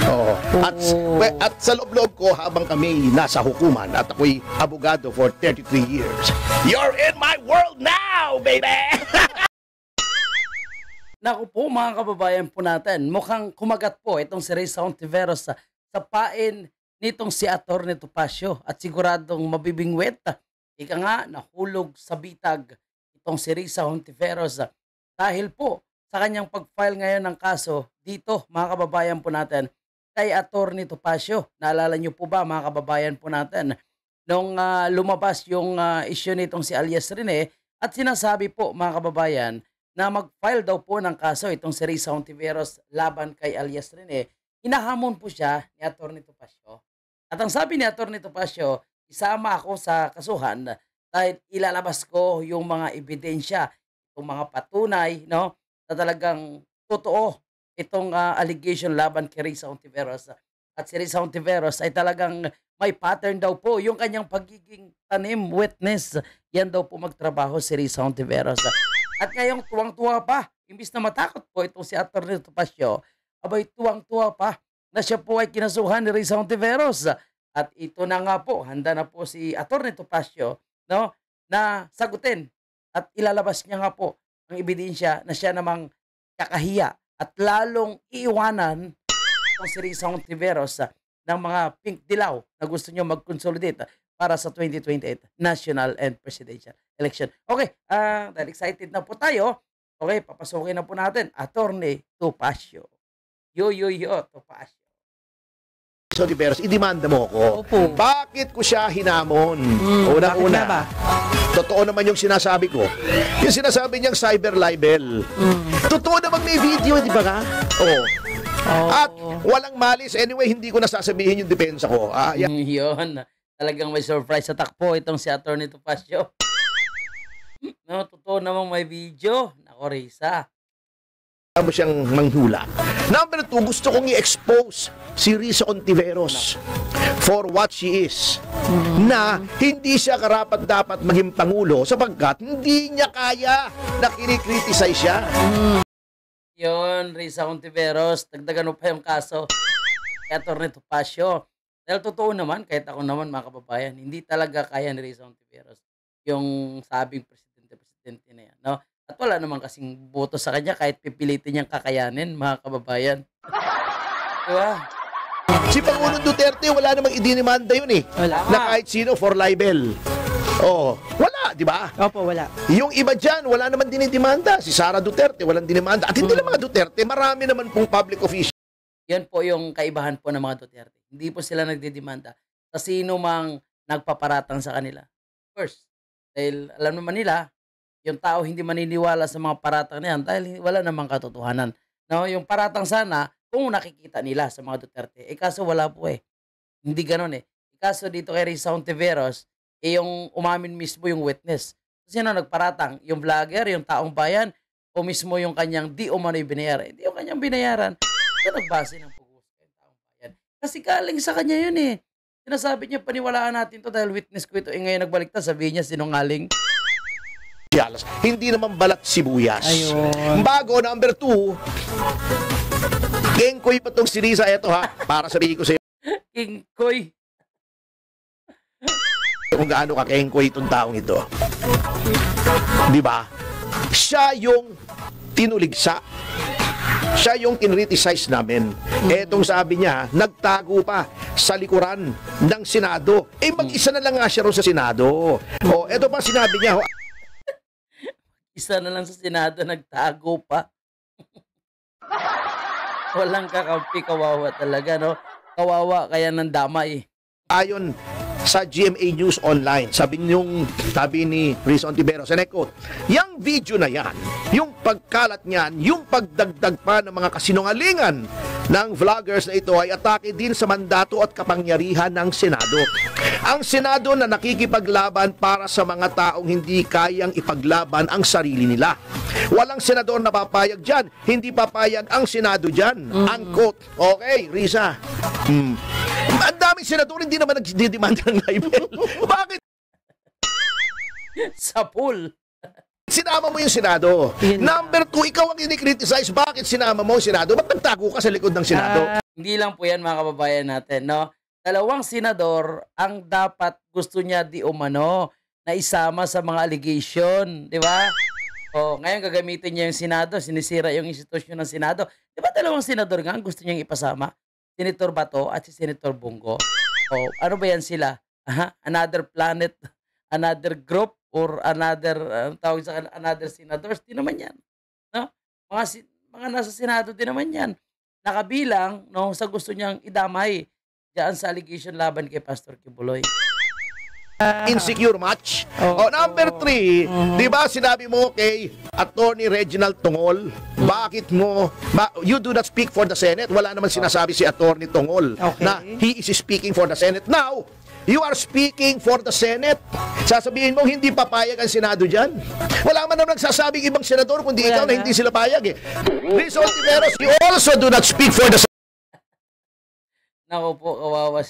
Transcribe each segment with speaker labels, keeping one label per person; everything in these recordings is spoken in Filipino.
Speaker 1: Oo. At sa loob-loob ko habang kami nasa hukuman at ako'y abogado for 33 years. You're in my world now, baby!
Speaker 2: Naku po mga kababayan po natin, mukhang kumagat po itong si Risa Hontiveros sa pain nitong si Atty. Topacio at siguradong mabibingwet. Ika nga, nahulog sa bitag itong si Risa Hontiveros dahil po sa kanyang pag-file ngayon ng kaso dito mga kababayan po natin kay Atty. Topacio. Naalala niyo po ba mga kababayan po natin nung lumabas yung issue nitong si alias Rene at sinasabi po mga kababayan na mag-file daw po ng kaso itong si Risa Hontiveros laban kay alias Rene, hinahamon po siya ni Atty. Topacio. At ang sabi ni Atty. Topacio, isama ako sa kasuhan dahil ilalabas ko yung mga ebidensya, itong mga patunay, no, na talagang totoo itong allegation laban kay Risa Hontiveros. At si Risa Hontiveros ay talagang may pattern daw po yung kanyang pagiging tanim witness. Yan daw po magtrabaho si Risa Hontiveros. At ngayong tuwang-tuwa pa, imbis na matakot po itong si Atty. Topacio, abay tuwang-tuwa pa na siya po ay kinasuhan ni Risa Hontiveros. At ito na nga po, handa na po si Atty. Topacio, no, na sagutin at ilalabas niya nga po ang ebidensya na siya namang kakahiya at lalong iiwanan itong si Risa Hontiveros ng mga pink dilaw na gusto niyo mag-consolidate para sa 2028 national and presidential election. Okay, dahil excited na po tayo, okay, papasukin na po natin, Atty. Topacio. Yo, Topacio.
Speaker 1: Hontiveros, idemanda mo ako.
Speaker 2: Opo.
Speaker 1: Bakit ko siya hinamon? Unang-una,
Speaker 2: ba?
Speaker 1: totoo naman yung sinasabi ko. Yung sinasabi niyang cyber libel. Totoo naman may video, di ba ka? Oo. At walang malis. Anyway, hindi ko nasasabihin yung depensa ko.
Speaker 2: Yun. Talagang may surprise attack po itong si Atty. Topacio. No, totoo namang may video. Nako, Risa.
Speaker 1: Mo siyang manghula. Number 2, gusto kong i-expose si Risa Hontiveros for what she is. Na hindi siya karapat-dapat maging pangulo sapagkat hindi niya kaya na kinikriticize siya.
Speaker 2: Yun, Risa Hontiveros, dagdagan mo pa yung kaso kay Atty. Topacio. Dahil totoo naman, kahit ako naman mga kababayan, hindi talaga kaya ni Risa Hontiveros yung sabing presidente na yan, no? At wala naman kasing boto sa kanya kahit pipilitin niyang kakayanin, mga kababayan. Diba?
Speaker 1: Si Pangulong Duterte, wala namang idinimanda yun eh.
Speaker 2: Wala.
Speaker 1: Na kahit sino for libel. Oh, wala, di ba?
Speaker 3: Opo, wala.
Speaker 1: Yung iba dyan, wala naman dinidemanda. Si Sara Duterte, walang dinimanda. At hindi lang mga Duterte, marami naman pong public official.
Speaker 2: Yan po yung kaibahan po ng mga Duterte. Hindi po sila nagdidemanda sa sino mang nagpaparatang sa kanila. First, dahil alam naman nila, yung tao hindi maniniwala sa mga paratang na yan dahil wala namang katotohanan. No, yung paratang sana, kung nakikita nila sa mga Duterte. Kaso wala po eh. Hindi ganon eh. Kaso dito kay Risa Hontiveros, yung umamin mismo yung witness. Sino nagparatang? Yung vlogger, yung taong bayan, o mismo yung kanyang di umano'y binayaran. Hindi yung kanyang binayaran. Ito nagbase ng pag-uusap yung taong bayan. Kasi galing sa kanya yun eh. Sinasabi niya, paniwalaan natin to dahil witness ko ito. Ngayon nagbaliktad, sabihin niya sinungaling.
Speaker 1: Hindi naman balat sibuyas.
Speaker 3: Ayun.
Speaker 1: Bago, number 2, Kengkoy pa tong si Risa. Eto ha, para sabihin ko sa'yo
Speaker 2: King Koy.
Speaker 1: kung gaano ka-kengkoy itong taong ito. Di ba? Siya yung tinuligsa. Siya yung kinriticize namin. Etong sabi niya, nagtago pa sa likuran ng Senado. Mag-isa na lang nga siya ron sa Senado. Eto pa sinabi niya,
Speaker 2: Isa na lang sa Senado, nagtago pa. Walang kakampi, kawawa talaga, no? Kawawa kaya ng damay.
Speaker 1: ayon sa GMA News Online, sabi ni Risa Hontiveros, and I quote, yung video na yan, yung pagkalat niyan, yung pagdagdag pa ng mga kasinungalingan ng vloggers na ito ay atake din sa mandato at kapangyarihan ng Senado. Ang Senado na nakikipaglaban para sa mga taong hindi kayang ipaglaban ang sarili nila. Walang senador na papayag dyan, hindi papayag ang Senado dyan. Unquote. Okay, Risa. Ang daming senador hindi naman nagdidemanda ng libel. Bakit?
Speaker 2: Sa pool.
Speaker 1: sinama mo yung Senado?
Speaker 3: Yun na.
Speaker 1: Number 2, ikaw ang ini-criticize. Bakit sinama mo yung Senado? Ba't nagtago ka sa likod ng Senado?
Speaker 2: Hindi lang po yan mga kababayan natin, no? Dalawang senador ang dapat gusto niya di umano na isama sa mga allegation, di ba? O, ngayon gagamitin niya yung Senado, sinisira yung institusyon ng Senado. Di ba dalawang senador nga ang gusto niyang ipasama? Senator Bato at si Senator Bongo. O, ano ba yan sila? Another planet, another group, or another, tawag sa another senators? Di naman yan. No? Mga nasa Senado din naman yan. Nakabilang no, sa gusto niyang idamay diyan sa allegation laban kay Pastor Kibuloy.
Speaker 1: Insecure match. Number 3, di ba sinabi mo kay Attorney Reginald Tongol, bakit mo, you do not speak for the Senate? Wala naman sinasabi si Attorney Tongol na he is speaking for the Senate. Now, you are speaking for the Senate. Sasabihin mo hindi papayag ang Senado dyan. Wala man naman nagsasabing ibang senador kundi ikaw na hindi sila payag eh. Rizal Ontiveros, you also do not speak for the Senate.
Speaker 2: Nako po, kawawa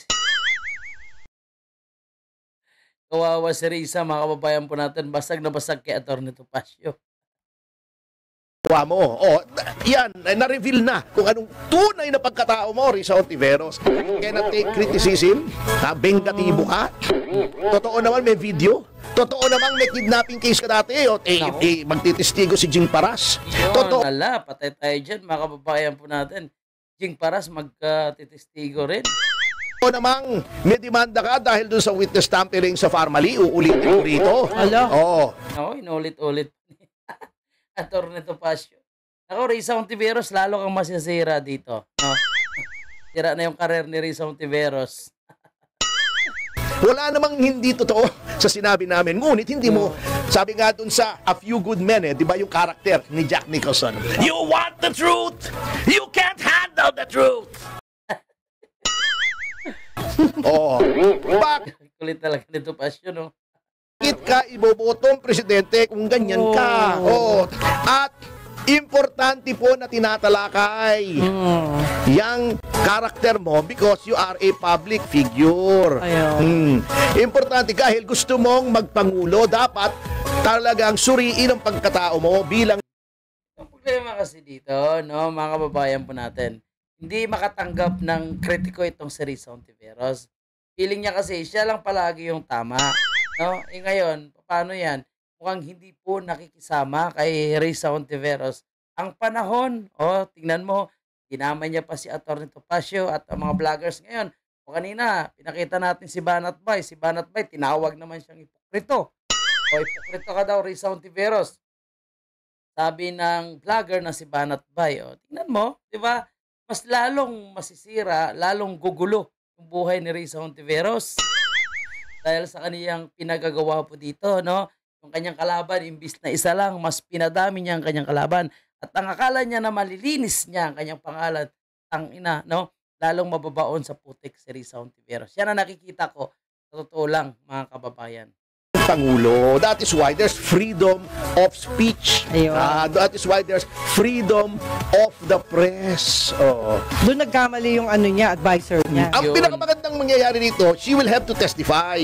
Speaker 2: si Risa, mga kababayan po natin, basag na basag kay Atty. Topacio.
Speaker 1: Mo. Yan, na-reveal na kung anong tunay na pagkatao mo, Rizal Ontiveros. Cannot take criticism, bengatibo ka. Totoo naman may video. Totoo naman may kidnapping case ka dati. Magtitistigo si Jing Paras.
Speaker 2: Totoo. Ala, patay tayo dyan, mga kababayan po natin. Jing Paras magtitistigo rin.
Speaker 1: O namang may demanda ka dahil dun sa witness tampering sa Farmally, uulitin ko rito.
Speaker 2: Ako, inulit-ulit. Atty. Topacio. Ako, Rizal Ontiveros, lalo kang masisira dito. No? Sira na yung karir ni Rizal Ontiveros.
Speaker 1: Wala namang hindi totoo sa sinabi namin. Ngunit hindi mo, sabi nga dun sa A Few Good Men, di ba yung karakter ni Jack Nicholson? You want the truth? You can't handle the truth!
Speaker 2: Kulit talaga ni Topacio, no?
Speaker 1: Bakit ka ibobotong presidente kung ganyan ka? At importante po na tinatalakay yang karakter mo because you are a public figure. Importante dahil gusto mong magpangulo, dapat talagang suriin ang pagkatao mo bilang...
Speaker 2: Ang problema kasi dito, no, mga kababayan po natin, hindi makatanggap ng kritiko itong si Rizal Ontiveros. Feeling niya kasi siya lang palagi yung tama. No? Ngayon, paano yan? Mukhang hindi po nakikisama kay Rizal Ontiveros. Ang panahon, tingnan mo, ginamay niya pa si Atty. Topacio at ang mga vloggers ngayon. O kanina, pinakita natin si Banat Bay. Si Banat Bay, tinawag naman siyang ipokrito. Ipokrito ka daw, Rizal Ontiveros. Sabi ng vlogger na si Banat Bay. Tingnan mo, di ba? Mas lalong masisira, lalong gugulo yung buhay ni Rizal Ontiveros. Dahil sa kaniyang pinagagawa po dito, no? Yung kanyang kalaban, imbis na isa lang, mas pinadami niya ang kanyang kalaban. At ang akala niya na malilinis niya ang kanyang pangalan, ang ina, no? Lalong mababaon sa putik si Rizal Ontiveros. Yan ang nakikita ko, sa totoo lang, mga kababayan.
Speaker 1: Pangulo. That is why there's freedom of speech. That is why there's freedom of the press.
Speaker 3: Doon nagkamali yung advisor niya.
Speaker 1: Ang pinakamagandang mangyayari dito, she will have to testify.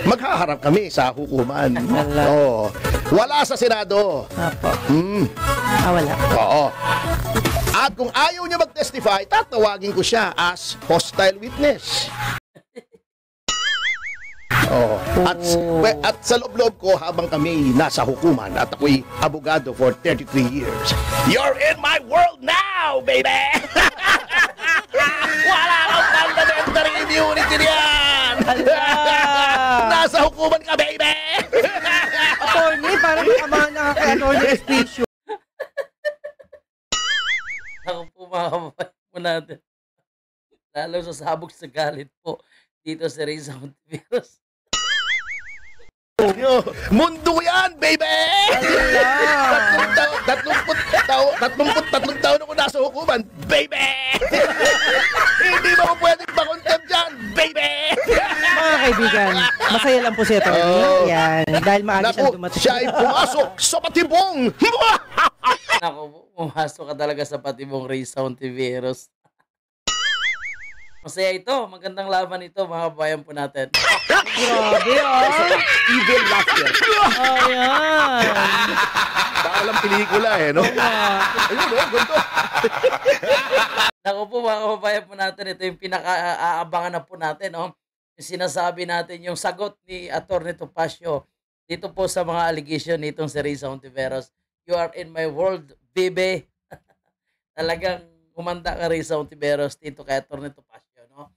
Speaker 1: Maghaharap kami sa hukuman. Wala sa Senado.
Speaker 3: Wala.
Speaker 1: At kung ayaw niya mag-testify, tatawagin ko siya as hostile witness. At sa loob-loob ko habang kami nasa hukuman at ako'y abogado for 33 years. You're in my world now, baby! Wala kang parliamentary immunity niyan! Nasa hukuman ka, baby!
Speaker 3: Attorney, parang kamana ka kay Attorney Specio.
Speaker 2: Ako po, mga kababayan po natin. Lalo sa sabog sa galit po dito sa Rizal Ontiveros.
Speaker 1: Mundo yan, baby! 33 taon ako nasa hukuman, baby! Hindi mo ko pwedeng pa-contempt dyan, baby!
Speaker 3: Mga kaibigan, masaya lang po si Attorney. Yan, dahil maaga siyang dumating.
Speaker 1: Siya ay pumasok sa patibong!
Speaker 2: Naku, pumasok ka talaga sa patibong Rizal Ontiveros. Masaya ito. Magandang laban ito, mga kababayan po natin.
Speaker 3: Grabe,
Speaker 1: Evil laughter.
Speaker 3: Ayan.
Speaker 1: Baka lang pelikula no? Ayun, ganito.
Speaker 2: Naku po, mga kababayan po natin, ito yung pinaka-aabangan na po natin, no? Yung sinasabi natin, yung sagot ni Atty. Topacio dito po sa mga allegation nitong si Risa Hontiveros. You are in my world, baby. Talagang humanda ka, Risa Hontiveros, dito kay Atty. Topacio, no?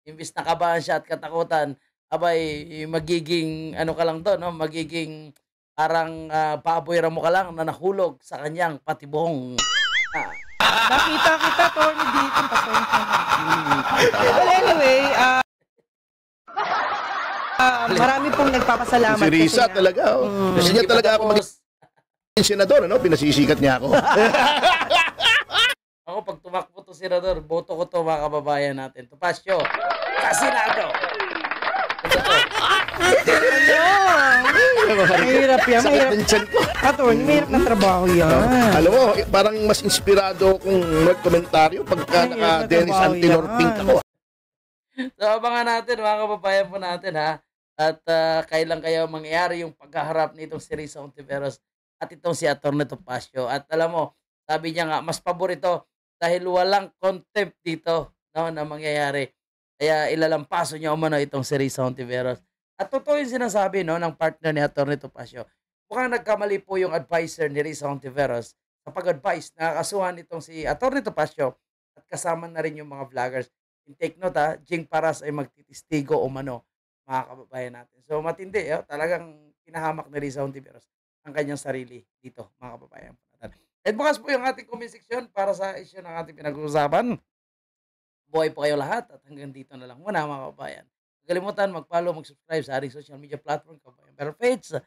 Speaker 2: Imbis nakabahan siya at katakutan, abay, magiging, ano ka lang doon, no? Magiging parang paaboy mo ka lang na nahulog sa kanyang patibong.
Speaker 3: Nakita kita, Tony, dito. Pasensya na. Well, anyway, marami pong nagpapasalamat.
Speaker 1: Si Risa
Speaker 3: kasi
Speaker 1: talaga. Kasi niya talaga ako maging senador, pinasisikat niya ako.
Speaker 2: Ako, pag tumakbo to senador, boto ko to, mga kababayan natin. Topacio, sa Senado.
Speaker 3: Mahirap yan,
Speaker 1: Sakit
Speaker 3: mahirap.
Speaker 1: ng tiyan ko.
Speaker 3: Attorney, mahirap na trabaho yan.
Speaker 1: Alam mo, parang mas inspirado kung magkomentaryo pagka
Speaker 3: Ay,
Speaker 1: naka-Dennis
Speaker 3: natabaho
Speaker 1: Antinor
Speaker 3: yan.
Speaker 1: Pink ako.
Speaker 2: So, abangan natin, mga kababayan po natin, ha? At kailan kaya mangyayari yung pagkaharap nitong si Risa Hontiveros at itong si Atty. Topacio. At alam mo, sabi niya nga, mas paborito dahil walang contempt dito, no, na mangyayari. Kaya ilalampaso niya umano itong si Risa Hontiveros. At totoo yung sinasabi, no, ng partner ni Atty. Topacio. Mukhang nagkamali po yung advisor ni Risa Hontiveros sa pag-advise na kasuhan itong si Atty. Topacio at kasama na rin yung mga vloggers. In take note, Jing Paras ay magtitistigo umano, mga kababayan natin. So matindi, talagang pinahamak ni Risa Hontiveros ang kanyang sarili dito, mga kababayan natin. At bukas po yung ating comment section para sa issue ng ating pinag-uusapan. Buhay po kayo lahat at hanggang dito na lang muna, mga kababayan. Huwag kalimutan mag-follow, mag-subscribe sa ating social media platform, Kabayan Pero Page,